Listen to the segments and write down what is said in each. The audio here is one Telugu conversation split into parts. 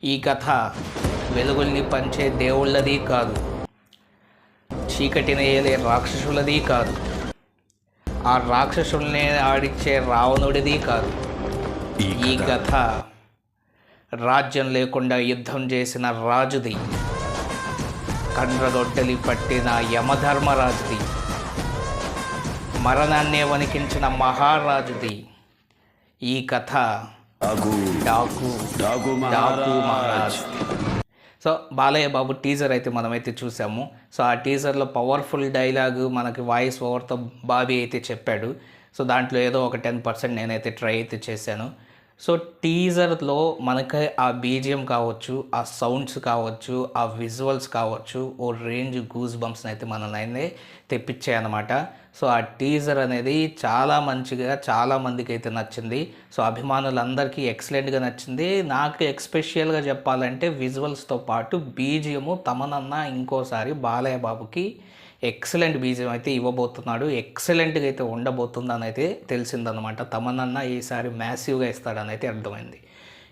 ఈ కథ వెలుగుల్ని పంచే దేవుళ్ళది కాదు, చీకటిని ఏలే రాక్షసులది కాదు, ఆ రాక్షసుల్ని ఆడిచ్చే రావణుడిది కాదు. ఈ కథ రాజ్యం లేకుండా యుద్ధం చేసిన రాజుది, కండ్రగొడ్డలి పట్టిన యమధర్మరాజుది, మరణాన్నే వణికించిన మహారాజుది. ఈ కథ డాకు మహారాజ్. సో బాలయ్య బాబు టీజర్ అయితే మనమైతే చూసాము. సో ఆ టీజర్లో పవర్ఫుల్ డైలాగు మనకి వాయిస్ ఓవర్తో బాబీ అయితే చెప్పాడు. సో దాంట్లో ఏదో ఒక 10% నేనైతే ట్రై అయితే చేశాను. సో టీజర్లో మనకి ఆ బీజిఎం కావచ్చు, ఆ సౌండ్స్ కావచ్చు, ఆ విజువల్స్ కావచ్చు, ఓ రేంజ్ గూస్ బంప్స్ని అయితే మనల్ని తెప్పించాయన్నమాట. సో ఆ టీజర్ అనేది చాలా మంచిగా చాలామందికి అయితే నచ్చింది. సో అభిమానులందరికీ ఎక్సలెంట్గా నచ్చింది. నాకు ఎక్స్పెషియల్గా చెప్పాలంటే విజువల్స్తో పాటు బీజిఎము తమనన్న ఇంకోసారి బాలయ్య బాబుకి ఎక్సలెంట్ బీజియం అయితే ఇవ్వబోతున్నాడు. ఎక్సలెంట్గా అయితే ఉండబోతుందని అయితే తెలిసిందనమాట. తమనన్న ఈసారి మ్యాసివ్గా ఇస్తాడని అయితే అర్థమైంది.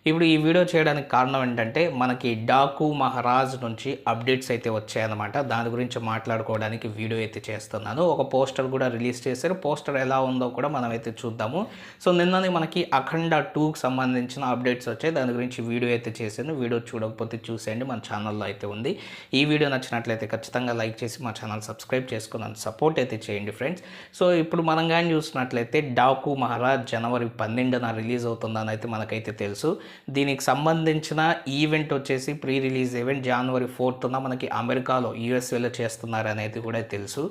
ఇప్పుడు ఈ వీడియో చేయడానికి కారణం ఏంటంటే మనకి డాకు మహారాజ్ నుంచి అప్డేట్స్ అయితే వచ్చాయన్నమాట. దాని గురించి మాట్లాడుకోవడానికి వీడియో అయితే చేస్తున్నాను. ఒక పోస్టర్ కూడా రిలీజ్ చేశారు. పోస్టర్ ఎలా ఉందో కూడా మనం అయితే చూద్దాము. సో నిన్ననే మనకి అఖండ 2కి సంబంధించిన అప్డేట్స్ వచ్చాయి. దాని గురించి వీడియో అయితే చేశాను. వీడియో చూడకపోతే చూసేయండి, మన ఛానల్లో అయితే ఉంది. ఈ వీడియో నచ్చినట్లయితే ఖచ్చితంగా లైక్ చేసి మా ఛానల్ సబ్స్క్రైబ్ చేసుకుని నన్ను సపోర్ట్ అయితే చేయండి ఫ్రెండ్స్. సో ఇప్పుడు మనం కానీ చూసినట్లయితే డాకు మహారాజ్ జనవరి 12న రిలీజ్ అవుతుందని అయితే మనకైతే తెలుసు. దీనికి సంబంధించిన ఈవెంట్ వచ్చేసి ప్రీ రిలీజ్ ఈవెంట్ జనవరి 4న మనకి అమెరికాలో యూఎస్ఏలో చేస్తున్నారు అనేది కూడా తెలుసు.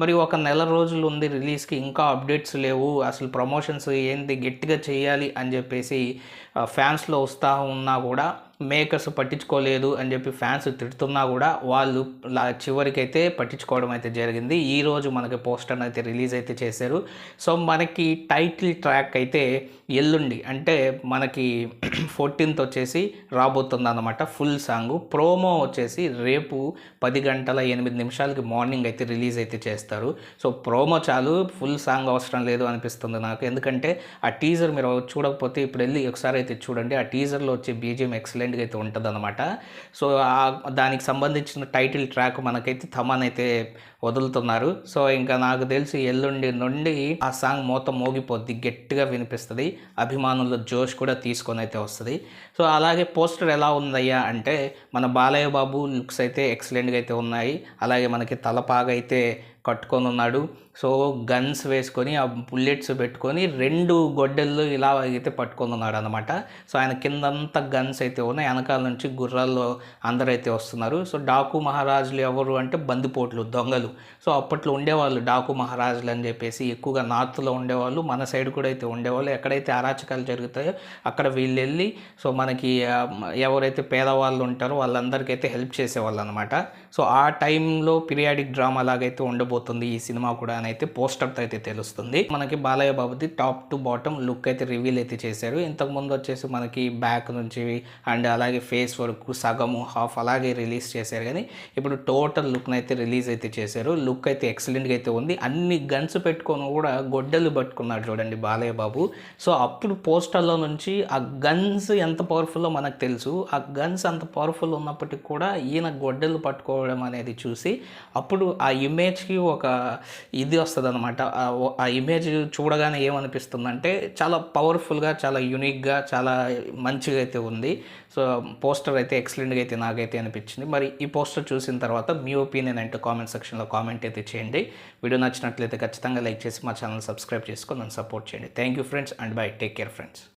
మరి ఒక నెల రోజులు ఉంది రిలీజ్కి, ఇంకా అప్డేట్స్ లేవు, అసలు ప్రమోషన్స్ ఏంది గట్టిగా చేయాలి అని చెప్పేసి ఫ్యాన్స్లో వస్తూ ఉన్నా కూడా మేకర్స్ పట్టించుకోలేదు అని చెప్పి ఫ్యాన్స్ తిడుతున్నా కూడా వాళ్ళు చివరికైతే పట్టించుకోవడం అయితే జరిగింది. ఈరోజు మనకి పోస్టర్ అయితే రిలీజ్ అయితే చేశారు. సో మనకి టైటిల్ ట్రాక్ అయితే ఎల్లుండి అంటే మనకి 14th వచ్చేసి రాబోతుంది అన్నమాట. ఫుల్ సాంగ్ ప్రోమో వచ్చేసి రేపు 10:08 మార్నింగ్ అయితే రిలీజ్ అయితే చేస్తారు. సో ప్రోమో చాలు, ఫుల్ సాంగ్ అవసరం లేదు అనిపిస్తుంది నాకు. ఎందుకంటే ఆ టీజర్ మీరు చూడకపోతే ఇప్పుడు వెళ్ళి ఒకసారి అయితే చూడండి. ఆ టీజర్లో వచ్చే బీజిఎం ఎక్సలెంట్గా అయితే ఉంటుంది అనమాట. సో దానికి సంబంధించిన టైటిల్ ట్రాక్ మనకైతే తమన్ అయితే వదులుతున్నారు. సో ఇంకా నాకు తెలిసి ఎల్లుండి నుండి ఆ సాంగ్ మొత్తం మోగిపోద్ది, గట్టిగా వినిపిస్తుంది, అభిమానుల జోష్ కూడా తీసుకొని అయితే వస్తుంది. సో అలాగే పోస్టర్ ఎలా ఉందయ్యా అంటే మన బాలయ్య బాబు లుక్స్ అయితే ఎక్సలెంట్గా అయితే ఉన్నాయి. అలాగే మనకి తలపాగా అయితే కట్టుకొని ఉన్నాడు. సో గన్స్ వేసుకొని ఆ బుల్లెట్స్ పెట్టుకొని 2 గొడ్డళ్ళు ఇలా అయితే పట్టుకొని ఉన్నాడు అనమాట. సో ఆయన కిందంతా గన్స్ అయితే ఉన్నాయి, వెనకాల నుంచి గుర్రాల్లో అందరైతే వస్తున్నారు. సో డాకు మహారాజులు ఎవరు అంటే బందిపోట్లు, దొంగలు. సో అప్పట్లో ఉండేవాళ్ళు డాకు మహారాజులు అని చెప్పేసి, ఎక్కువగా నార్త్లో ఉండేవాళ్ళు, మన సైడ్ కూడా అయితే ఉండేవాళ్ళు. ఎక్కడైతే అరాచకాలు జరుగుతాయో అక్కడ వీళ్ళు వెళ్ళి సో మనకి ఎవరైతే పేదవాళ్ళు ఉంటారో వాళ్ళందరికైతే హెల్ప్ చేసేవాళ్ళు అనమాట. సో ఆ టైంలో పీరియాడిక్ డ్రామా లాగైతే ఉండబోతుంది ఈ సినిమా కూడా అని అయితే పోస్టర్తో అయితే తెలుస్తుంది. మనకి బాలయ్య బాబుది టాప్ టు బాటమ్ లుక్ అయితే రివీల్ అయితే చేశారు. ఇంతకుముందు వచ్చేసి మనకి బ్యాక్ నుంచి అండ్ అలాగే ఫేస్ వరకు సగము హాఫ్ అలాగే రిలీజ్ చేశారు. కానీ ఇప్పుడు టోటల్ లుక్ని అయితే రిలీజ్ అయితే చేశారు. లుక్ అయితే ఎక్సలెంట్గా అయితే ఉంది. అన్ని గన్స్ పెట్టుకొని కూడా గొడ్డలు పట్టుకున్నాడు చూడండి బాలయ్య బాబు. సో అప్పుడు పోస్టర్లో నుంచి ఆ గన్స్ ఎంత పవర్ఫుల్లో మనకు తెలుసు. ఆ గన్స్ అంత పవర్ఫుల్ ఉన్నప్పటికీ కూడా ఈయన గొడ్డలు పట్టుకోవడం అనేది చూసి అప్పుడు ఆ ఇమేజ్కి ఒక ఇది వస్తుంది అనమాట. ఆ ఇమేజ్ చూడగానే ఏమనిపిస్తుందంటే చాలా పవర్ఫుల్గా, చాలా యూనిక్గా, చాలా మంచిగా అయితే ఉంది. సో పోస్టర్ అయితే ఎక్సలెంట్గా అయితే నాకైతే అనిపించింది. మరి ఈ పోస్టర్ చూసిన తర్వాత మీ ఒపీనియన్ అంటే కామెంట్ సెక్షన్లో కామెంట్ అయితే చేయండి. వీడియో నచ్చినట్లయితే ఖచ్చితంగా లైక్ చేసి మా ఛానల్ సబ్స్క్రైబ్ చేసుకొని నన్ను సపోర్ట్ చేయండి. Thank you friends and by, take care friends.